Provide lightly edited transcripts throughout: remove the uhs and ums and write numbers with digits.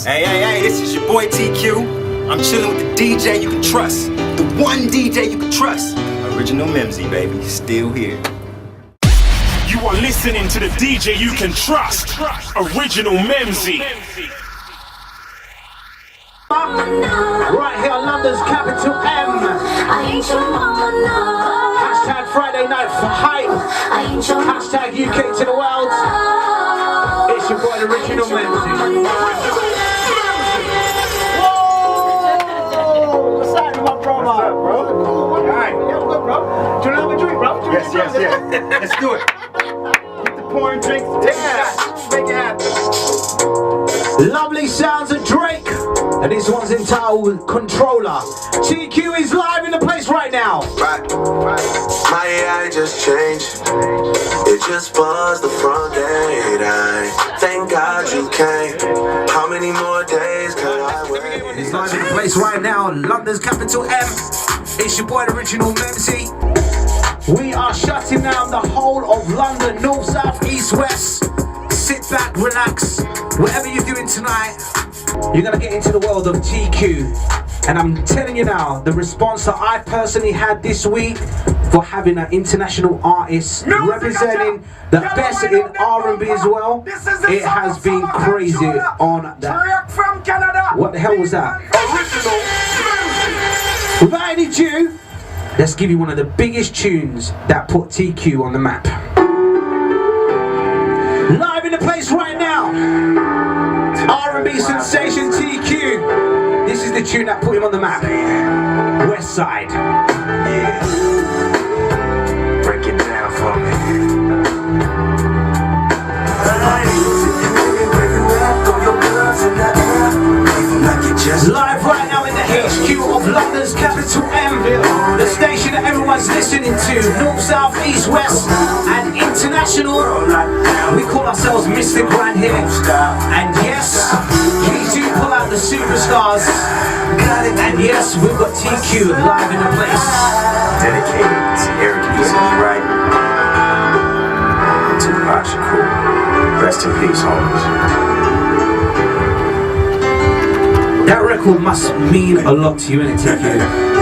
Hey, this is your boy TQ. I'm chilling with the DJ you can trust. The one DJ you can trust. Original Memzee, baby. Still here. You are listening to the DJ you can trust. Original Memzee. Right here on London's capital M. Hashtag Friday night for hype. Hashtag UK to the world. It's your boy, the Original Memzee. Whoa! What's happening, my bro? What's up, bro? Alright, yeah, I'm good, bro. Do you know how to drink, bro? Yes. Let's do it. Get the pouring drinks. Take shots. Make it happen. Lovely sounds of Drake. And this one's entitled Controller. TQ is live in the place right now. Right. My AI just changed. It just buzzed the front gate. I thank God you came. How many more days can I wait? He's live in the place right now. London's capital M. It's your boy, the Original Memzee. We are shutting down the whole of London, north, south, east, west. Sit back, relax. Whatever you're doing tonight, you're gonna get into the world of TQ. And I'm telling you now, the response that I personally had this week for having an international artist representing the best in R&B as well, it has been crazy on that. What the hell was that? Without any ado, let's give you one of the biggest tunes that put TQ on the map. Live in the place right now, R&B sensation TQ. This is the tune that put him on the map. Westside. Yeah. Break it down for me. Live right now in the HQ of London's capital M, the station that everyone's listening to, north, south, east, west, and international. We call ourselves Mr. Grand here, and yes, please do pull out the superstars. And yes, we've got TQ live in the place. Dedicated to Eric Eason's right. To Shakur. Rest in peace, homies. That record must mean a lot to you, innit, TQ?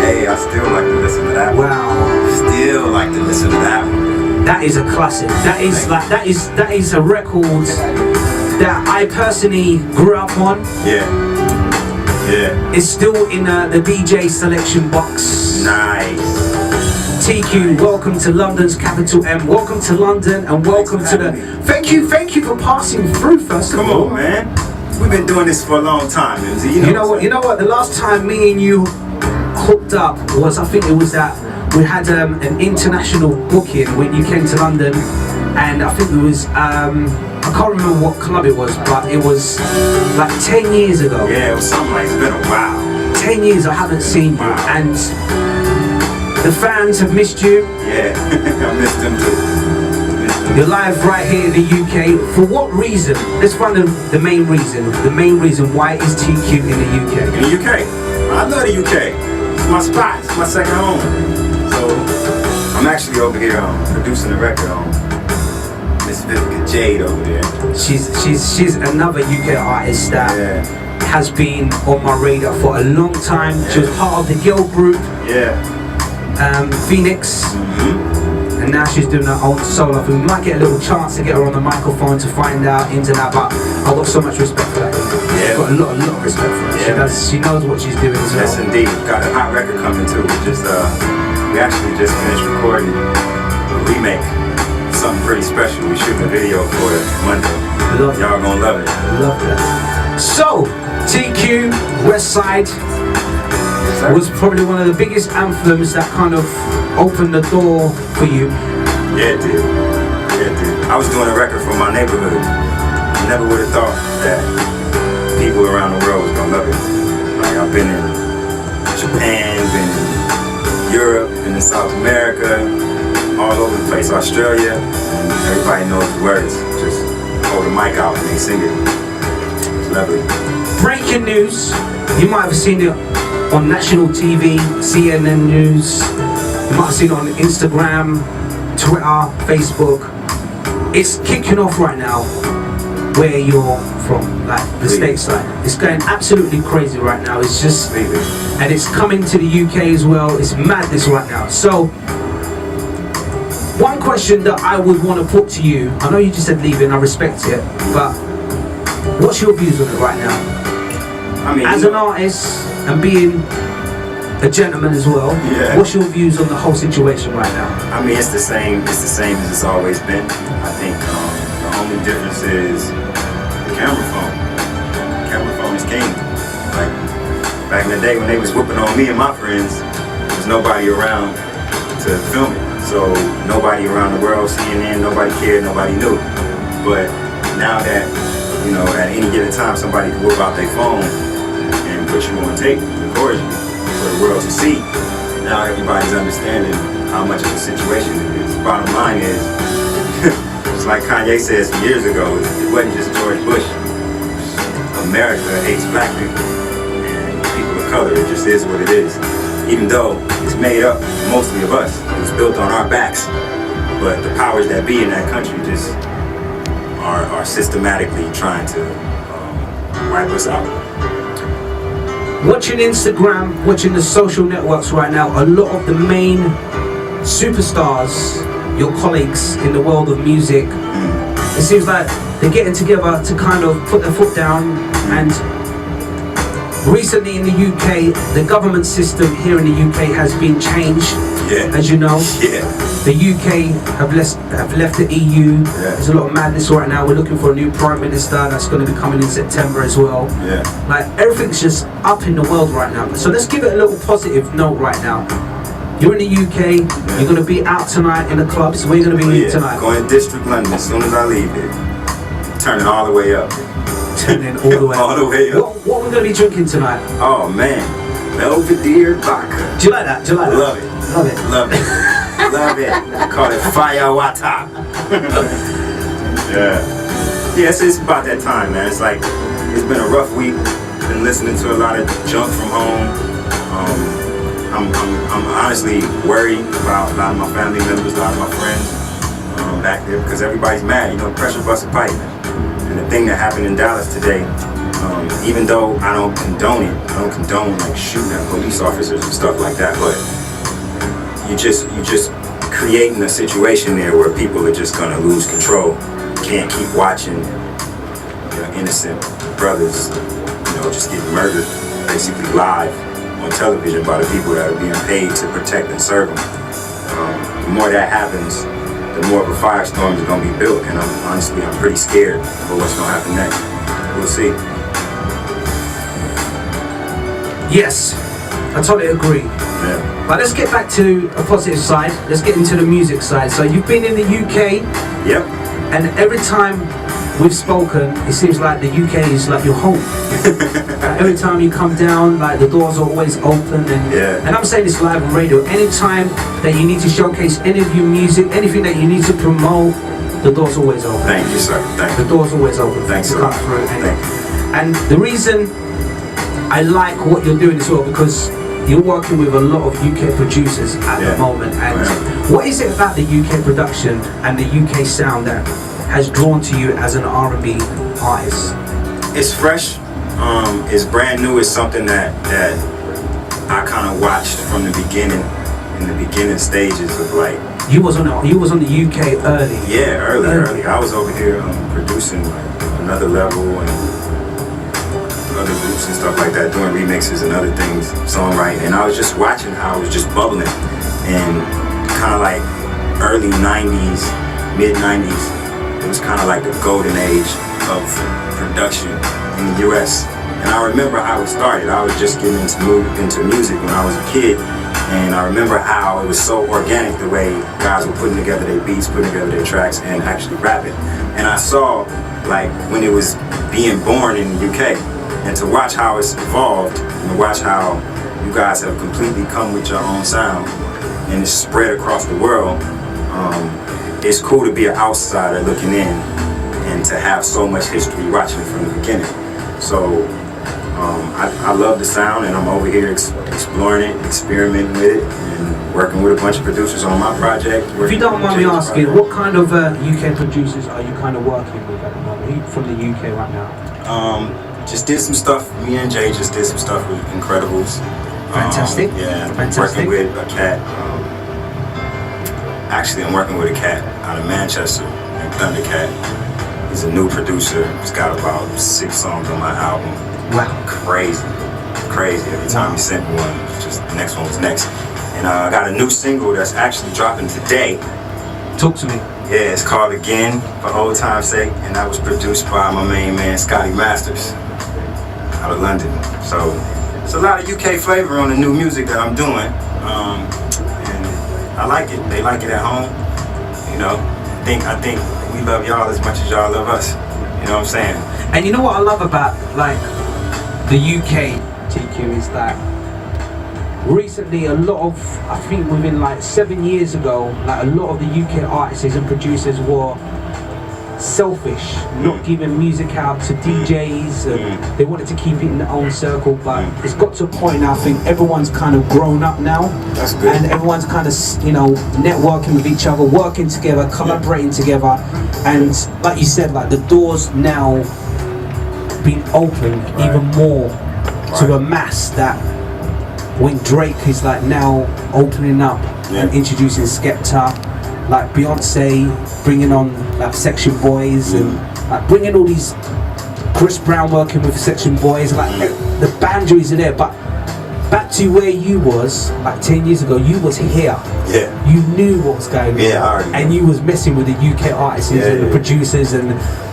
Hey, I still like to listen to that one. Wow. Still like to listen to that one. That is a classic. That is a record that I personally grew up on. Yeah. It's still in the DJ selection box. Nice. TQ, welcome to London's capital M. Welcome to London and welcome to the. Thank you for passing through first of all. Come on, man. We've been doing this for a long time, Memzee. You know what? The last time me and you hooked up was, I think it was that we had an international booking when you came to London, and I think it was I can't remember what club it was, but it was like 10 years ago. Yeah, it was something like, it's been a while. 10 years I haven't seen you, and the fans have missed you. Yeah, I missed them too. You're live right here in the UK. For what reason? Let's find the main reason. The main reason why is TQ in the UK? In the UK. I love the UK. It's my spot. It's my second home. So I'm actually over here producing a record on Miss Vivica Jade over there. She's another UK artist that has been on my radar for a long time. Yeah. She was part of the girl group. Yeah. Phoenix. And now she's doing her own solo thing. We might get a little chance to get her on the microphone to find out into that, but I've got so much respect for that. Yeah. I've got a lot of respect for her. She knows what she's doing as well. Yes, indeed. Got a hot record coming too. We actually just finished recording a remake. Something pretty special. We shooting a video for it Monday. Y'all gonna love it. Love that. So, TQ, Westside was probably one of the biggest anthems that kind of opened the door for you. Yeah, it did. I was doing a record from my neighborhood. I never would have thought that people around the world was gonna love it. Like, I've been in Japan, been in Europe, been in South America, all over the place, Australia, and everybody knows the words. Just hold the mic out and they sing it. It's lovely. Breaking news, you might have seen it on national TV, CNN News, you might have seen it on Instagram, Twitter, Facebook. It's kicking off right now. where you're from, like the stateside. It's going absolutely crazy right now. It's just, and it's coming to the UK as well. It's madness right now. So, one question that I would want to put to you, I know you just said leave it and I respect it, but what's your views on it right now? I mean, as an artist and being a gentleman as well, what's your views on the whole situation right now? I mean, it's the same as it's always been. I think the only difference is the camera phone. The camera phone is king. Like back in the day when they was whooping on me and my friends, there was nobody around to film it. So nobody around the world, CNN, nobody cared, nobody knew. But now that, you know, at any given time somebody can whip out their phone and put you on tape, record you for the world to see. Now everybody's understanding how much of a situation it is. Bottom line is, it's like Kanye said some years ago, it wasn't just George Bush. America hates black people and people of color. It just is what it is. Even though it's made up mostly of us. It was built on our backs. But the powers that be in that country just are systematically trying to wipe us out. Watching Instagram, watching the social networks right now, a lot of the main superstars, your colleagues in the world of music, it seems like they're getting together to kind of put their foot down. And recently in the UK, the government system here in the UK has been changed, as you know. The UK have left the EU. There's a lot of madness right now. We're looking for a new Prime Minister that's going to be coming in September as well. Like everything's just up in the world right now. So let's give it a little positive note right now. You're in the UK, you're going to be out tonight in the clubs. Where are you going to be tonight? Going to District London as soon as I leave here. Turning all the way up. Turning all the way up. All the way up. What are we going to be drinking tonight? Oh man, Belvedere vodka. Do you like that? Do you like that? Love it. Love it. Love it. Love it. I call it fire water. It's about that time, man. It's like, it's been a rough week. Been listening to a lot of junk from home. I'm honestly worried about a lot of my family members, a lot of my friends back there, because everybody's mad. You know, pressure busted pipe. And the thing that happened in Dallas today, even though I don't condone it, I don't condone like shooting at police officers and stuff like that, but you just creating a situation there where people are just gonna lose control. Can't keep watching innocent brothers, just getting murdered, basically live on television by the people that are being paid to protect and serve them. The more that happens, the more of a firestorm is gonna be built, and I'm pretty scared for what's gonna happen next. We'll see. Yes, I totally agree. But let's get back to a positive side. Let's get into the music side. So you've been in the UK. Yep. And every time we've spoken, it seems like the UK is like your home. Every time you come down, like the doors are always open. And I'm saying this live on radio. Anytime that you need to showcase any of your music, anything that you need to promote, the door's always open. Thank you, sir. Thank you. The door's always open. Thanks to a lot. come through. Thank you. And the reason I like what you're doing as well, because you're working with a lot of UK producers at the moment. And what is it about the UK production and the UK sound that has drawn to you as an R&B artist? It's fresh. It's brand new. It's something that I kind of watched from the beginning, in the beginning stages of like. You was on the UK early. Yeah, early. I was over here producing like Another Level and other groups and stuff like that, doing remixes and other things, songwriting, and I was just watching how it was just bubbling, and kind of like early 90s, mid 90s, it was kind of like the golden age of production in the US. And I remember how it started. I was just getting into music when I was a kid, and I remember how it was so organic, the way guys were putting together their beats, putting together their tracks, and actually rapping. And I saw like when it was being born in the UK, and to watch how it's evolved, and watch how you guys have completely come with your own sound, and it's spread across the world. It's cool to be an outsider looking in, and to have so much history watching from the beginning. So I love the sound, and I'm over here exploring it, experimenting with it, and working with a bunch of producers on my project. If you don't mind me asking, what kind of UK producers are you kind of working with at the moment? from the UK right now? Just did some stuff. Me and Jay just did some stuff with Incredibles. Fantastic. Yeah, Fantastic. working with a cat. Actually, I'm working with a cat out of Manchester named Thundercat. He's a new producer. He's got about 6 songs on my album. Wow. Crazy. Every time he sent me one, it's just the next one was next. And I got a new single that's actually dropping today. Talk to me. Yeah, it's called Again, for old time's sake, and that was produced by my main man, Scotty Masters, out of London. So, it's a lot of UK flavor on the new music that I'm doing, and I like it. They like it at home, you know. I think we love y'all as much as y'all love us, you know what I'm saying? And you know what I love about, like, the UK TQ is that recently a lot of, I think within like 7 years ago, like a lot of the UK artists and producers were selfish, not giving music out to DJs, and they wanted to keep it in their own circle, but it's got to a point now, I think everyone's kind of grown up now. That's good. And everyone's kind of, you know, networking with each other, working together, collaborating together, and like you said, like the doors now being opened even more to a mass that when Drake is like now opening up and introducing Skepta, like Beyonce bringing on like Section Boys and like bringing all these, Chris Brown working with Section Boys, like the boundaries are there. But back to where you was like 10 years ago, you was here. Yeah. You knew what was going on. Yeah, I already and know. you was messing with the UK artists and the producers and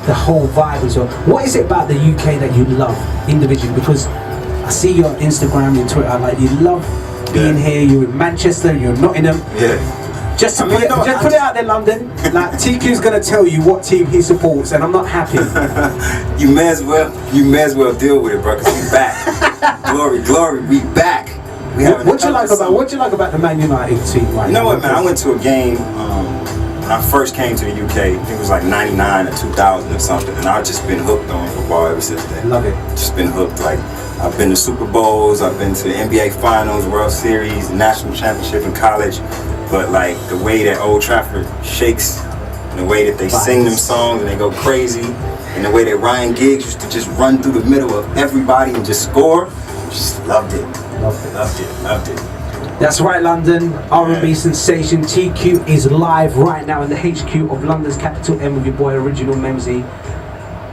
the whole vibe as well. What is it about the UK that you love individually? Because I see your Instagram, your Twitter, like you love being here, you're in Manchester, you're in Nottingham. Yeah. Just to put it out there, London, like TQ's gonna tell you what team he supports, and I'm not happy. You may as well deal with it, bro, cause we back. glory, we back. What you like about the Man United team right now? You know what, man? I went to a game when I first came to the UK. I think it was like 99 or 2000 or something, and I've just been hooked on football ever since then. Love it. Just been hooked. Like I've been to Super Bowls, I've been to the NBA Finals, World Series, National Championship in college. But like the way that Old Trafford shakes, and the way that they sing them songs and they go crazy, and the way that Ryan Giggs used to just run through the middle of everybody and just score, just loved it. Loved it. That's right, London. R&B sensation TQ is live right now in the HQ of London's Capital M with your boy Original Memzee.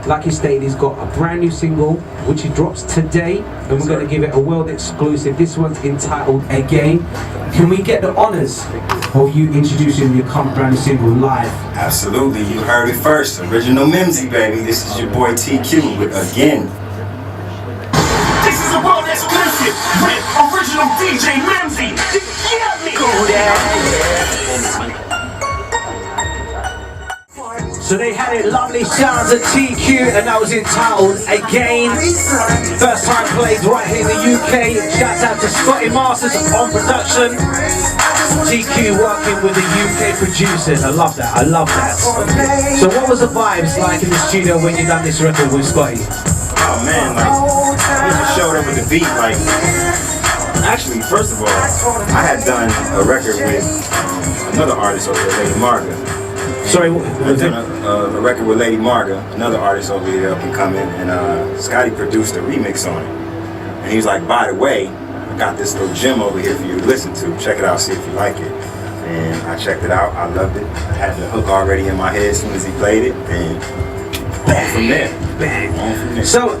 Like he stated, he's got a brand new single which he drops today, and we're going to give it a world exclusive. This one's entitled Again. Can we get the honours of you introducing your current brand new single live? Absolutely, you heard it first. Original Memzee, baby. This is your boy TQ with Again. This is a world exclusive with original DJ Memzee. Get me. Go So they had it, lovely sounds of TQ, and that was entitled Again. First time played right here in the UK. Shouts out to Scotty Masters on production. TQ working with the UK producers. I love that. So what was the vibes like in the studio when you done this record with Scotty? Oh man, like he just showed up with the beat. Like actually, first of all, I had done a record with another artist over there, Lady Marga. Sorry, I've done a record with Lady Marga, another artist over here up and coming, and Scotty produced a remix on it. And he was like, by the way, I got this little gem over here for you to listen to. Check it out, see if you like it. And I checked it out, I loved it. I had the hook already in my head as soon as he played it, and on from there. So,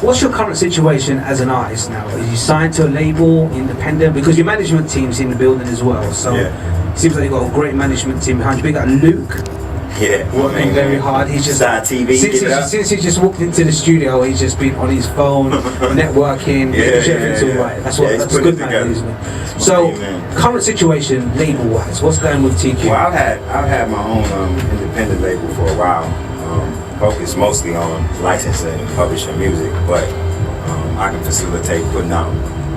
what's your current situation as an artist now? Are you signed to a label, independent? Because your management team's in the building as well. So it seems like you've got a great management team behind you. Big up Luke. Yeah, working very hard. He's just Side TV. Since he just walked into the studio, he's just been on his phone, networking, making sure everything's all right. That's good, man, isn't it? So, current situation, label-wise, what's going with TQ? Well, I've had my own independent label for a while. Focused mostly on licensing and publishing music, but I can facilitate putting out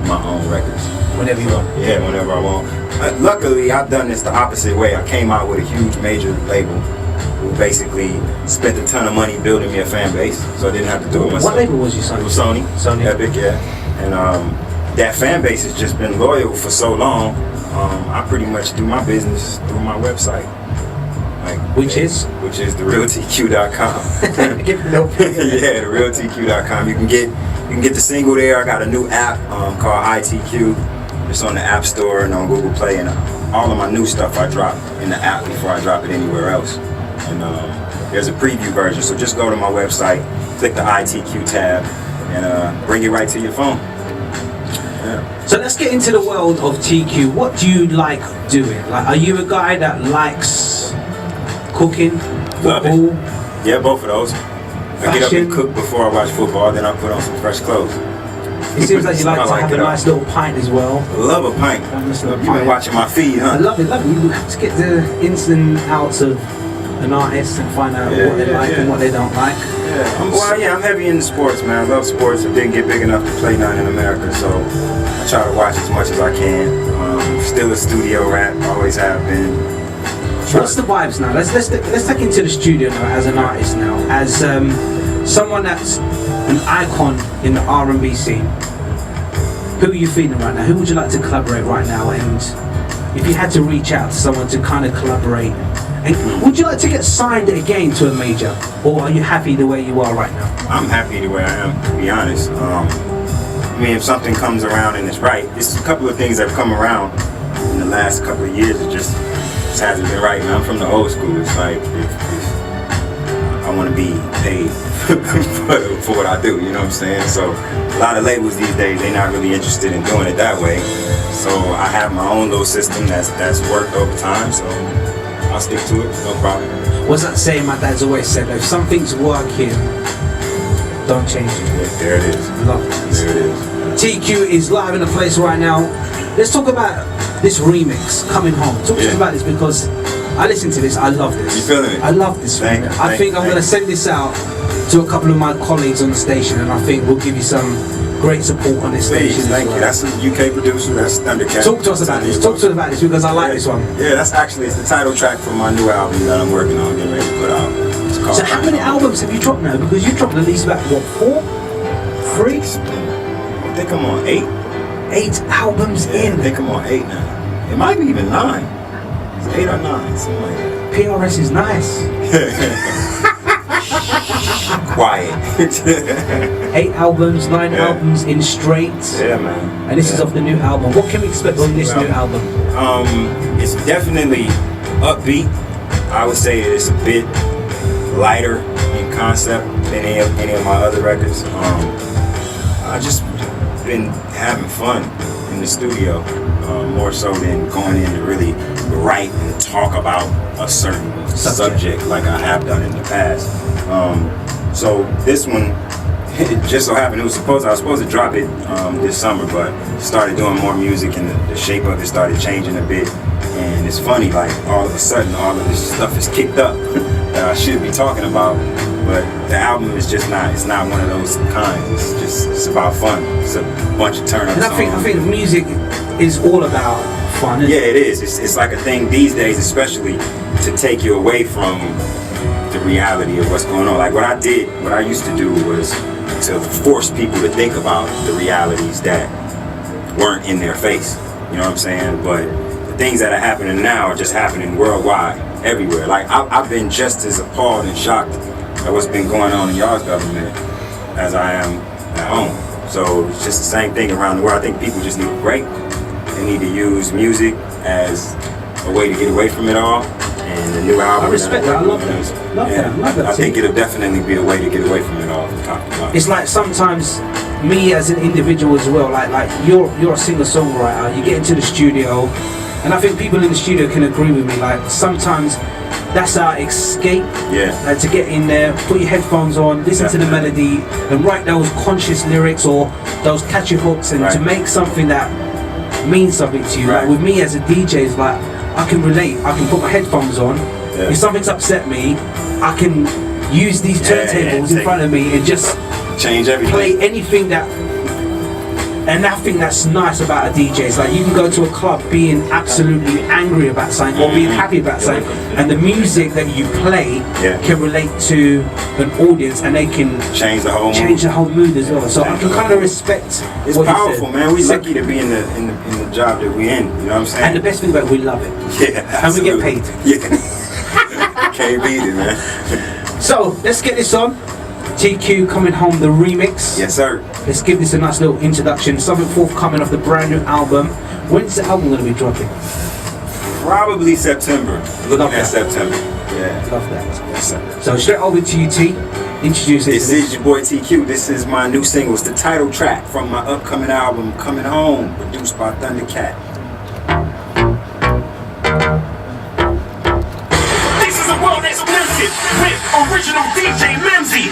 my own records whenever you want. Yeah, whenever I want. Luckily, I've done this the opposite way. I came out with a huge major label who basically spent a ton of money building me a fan base, so I didn't have to do it myself. What label was you signed? It was Sony. Epic, yeah. And that fan base has just been loyal for so long. I pretty much do my business through my website. Which is therealtq.com. Give it a little bit. Yeah, therealtq.com. You can get the single there. I got a new app called ITQ. It's on the App Store and on Google Play, and all of my new stuff I drop in the app before I drop it anywhere else. And there's a preview version, so just go to my website, click the ITQ tab, and bring it right to your phone. Yeah. So let's get into the world of TQ. What do you like doing? Like, are you a guy that likes cooking, Love football? it. Yeah, both of those. I get up Fashion? and cook before I watch football, then I put on some fresh clothes. It seems like you like to have a it all. nice little pint as well. Love a pint. Nice little You've been pint. watching my feed, I huh? love it. Let's get the ins and outs of an artist and find out what they like and what they don't like. Yeah, I'm heavy into sports, man. I love sports. I didn't get big enough to play none in America, so I try to watch as much as I can. Still a studio rat, always have been. What's the vibes now? Let's take into the studio now as an artist now, as someone that's an icon in the R&B scene. Who are you feeling right now? Who would you like to collaborate right now? And if you had to reach out to someone to kind of collaborate, and would you like to get signed again to a major, or are you happy the way you are right now? I'm happy the way I am, to be honest. I mean, if something comes around and it's right, there's a couple of things that have come around in the last couple of years. It just hasn't been right, man. I'm from the old school. It's like, if I want to be paid for what I do, you know what I'm saying? So a lot of labels these days, they're not really interested in doing it that way. So I have my own little system that's worked over time, so I'll stick to it, no problem. What's that saying my dad's always said? If something's working, don't change it. Yeah, there it is. Love it. There it is. TQ is live in the place right now. Let's talk about this remix, Coming Home. Talk to us about this, because I listen to this, I love this. You feeling it? I love this Thank remix. you, I think I'm going to send this out to a couple of my colleagues on the station, and I think we'll give you some great support on this Please, station. thank as you. well. That's a UK producer, that's Thundercat. Talk to us about this. Talk to us about this, because I like this one. Yeah, that's actually, it's the title track for my new album that I'm working on, getting ready to put out. It's called So how many albums have you dropped now? Because you dropped at least about, what, 4? 3? I think I'm on 8. 8 albums in. I think I'm on 8 now. It might be even 9. It's 8 or 9, something like that. PRS is nice. Quiet. 8 albums, 9 albums in straight. Yeah, man. And this is off the new album. What can we expect on this new album? It's definitely upbeat. I would say it's a bit lighter in concept than any of my other records. I just been having fun in the studio, more so than going in to really write and talk about a certain subject like I have done in the past. So this one, it just so happened I was supposed to drop it this summer, but started doing more music and the shape of it started changing a bit. And it's funny, like all of a sudden all of this stuff is kicked up that I should be talking about, but the album is just not, it's not one of those kinds. It's about fun. It's a bunch of turn-up And songs. I think music is all about fun. Yeah, it is. It's like a thing these days, especially to take you away from the reality of what's going on. Like what I used to do was to force people to think about the realities that weren't in their face. You know what I'm saying? But the things that are happening now are just happening worldwide, everywhere. Like I've been just as appalled and shocked at what's been going on in y'all's government as I am at home. So it's just the same thing around the world. I think people just need a break. They need to use music as a way to get away from it all. And the new album. I respect that. I love that. Love that. I think it'll definitely be a way to get away from it all. It's like sometimes me as an individual as well. Like you're a singer-songwriter. You get into the studio, and I think people in the studio can agree with me. Like sometimes that's our escape. Yeah. To get in there, put your headphones on, listen to the melody, and write those conscious lyrics or those catchy hooks, and to make something that means something to you. Like with me as a DJ, it's like I can relate. I can put my headphones on. Yeah. If something's upset me, I can use these turntables in front of me and just change everything. Play anything that. And I think that's nice about a DJ. It's like you can go to a club being absolutely angry about something or being happy about something, and the music that you play can relate to an audience, and they can change the whole mood as well. So I can kind of respect. It's what powerful, you said. man. We're lucky to be in the job that we're in. You know what I'm saying? And the best thing about it, we love it. Yeah, absolutely. And we get paid. Yeah. Can't beat it, man. So let's get this on. TQ Coming Home, the remix. Yes, sir. Let's give this a nice little introduction. Something forthcoming off the brand new album. When's the album going to be dropping? Probably September. Looking Love at that. September. Yeah. Love that. Yes, sir. So straight over to you, T. Introduce it. This is your boy TQ. This is my new single. It's the title track from my upcoming album, Coming Home, produced by Thundercat. This is a world exclusive with original DJ Memzee.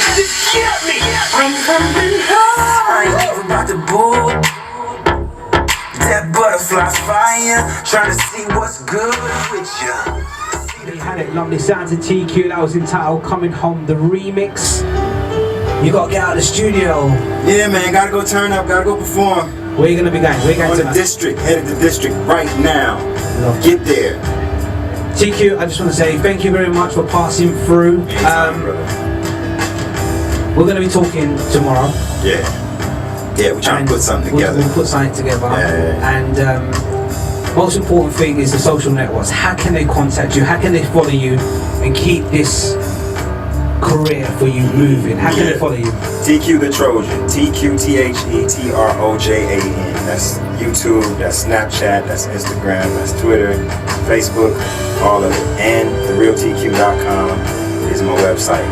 Get me! I'm coming home. I ain't even about to boot. That butterfly fire, trying to see what's good with ya. You had it, lovely sounds of TQ. That was entitled Coming Home, the remix. You gotta get out of the studio. Yeah, man. Gotta go turn up. Gotta go perform. Where you gonna be going? Where you going On the tonight? district. Headed to district right now. Love Get there. TQ, I just want to say thank you very much for passing through. Anytime, brother. We're going to be talking tomorrow. Yeah. Yeah, we're trying to put something together. We'll put something together. Yeah. And most important thing is the social networks. How can they contact you? How can they follow you and keep this career for you moving? How can they follow you? TQ the Trojan. TQTHETROJAN. That's YouTube, that's Snapchat, that's Instagram, that's Twitter, Facebook, all of it. And therealtq.com is my website.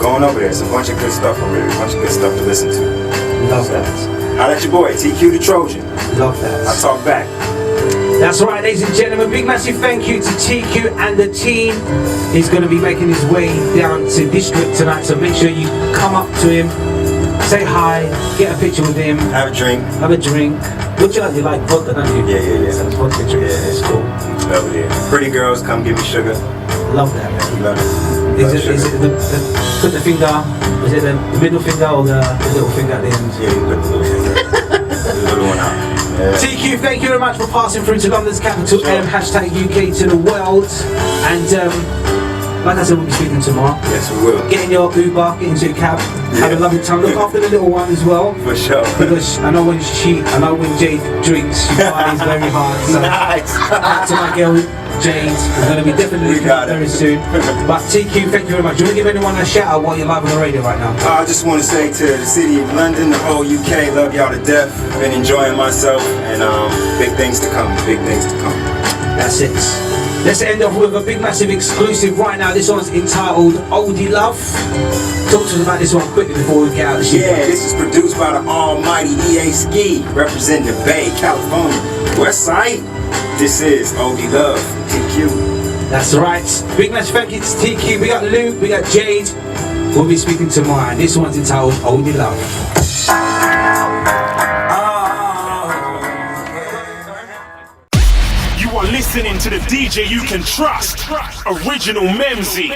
Going over there, it's a bunch of good stuff over there, a bunch of good stuff to listen to. Love that. Holla at your boy, TQ the Trojan. Love that. I talk back. That's right, ladies and gentlemen. Big massive thank you to TQ and the team. He's going to be making his way down to District tonight, so make sure you come up to him, say hi, get a picture with him, Have a drink. have a drink. What do you like? You like vodka, don't you? Yeah. So vodka drinks. Yeah. It's cool. Over there. Pretty girls, come give me sugar. Love that. We love it. Is it put the finger? Is it the middle finger or the little finger at the end? Yeah, you put the little finger. The little one out. Yeah. TQ, thank you very much for passing through to London's capital Sure. M, hashtag UK to the world. And like I said, we'll be speaking tomorrow. Yes, we will. Get in your Uber, get into your cab, have a lovely time. Look after the little one as well. For sure. Because I know when Jade drinks, she parties very hard. So Nice. out to my girl Jade, we're going to be definitely We got it. very soon. But TQ, thank you very much. Do you want to give anyone a shout out while you're live on the radio right now? I just want to say to the city of London, the whole UK, love y'all to death. Been enjoying myself, and big things to come. Big things to come. That's it. Let's end off with a big massive exclusive right now. This one's entitled Oldie Love. Talk to us about this one quickly before we get out of the studio. Yeah, this is produced by the almighty EA Ski, representing the Bay, California. Westside. This is Oldie Love from TQ. That's right. Big massive thank you to TQ. We got Luke, we got Jade. We'll be speaking tomorrow. And this one's entitled Oldie Love. You are listening to the DJ you can trust, original Memzee.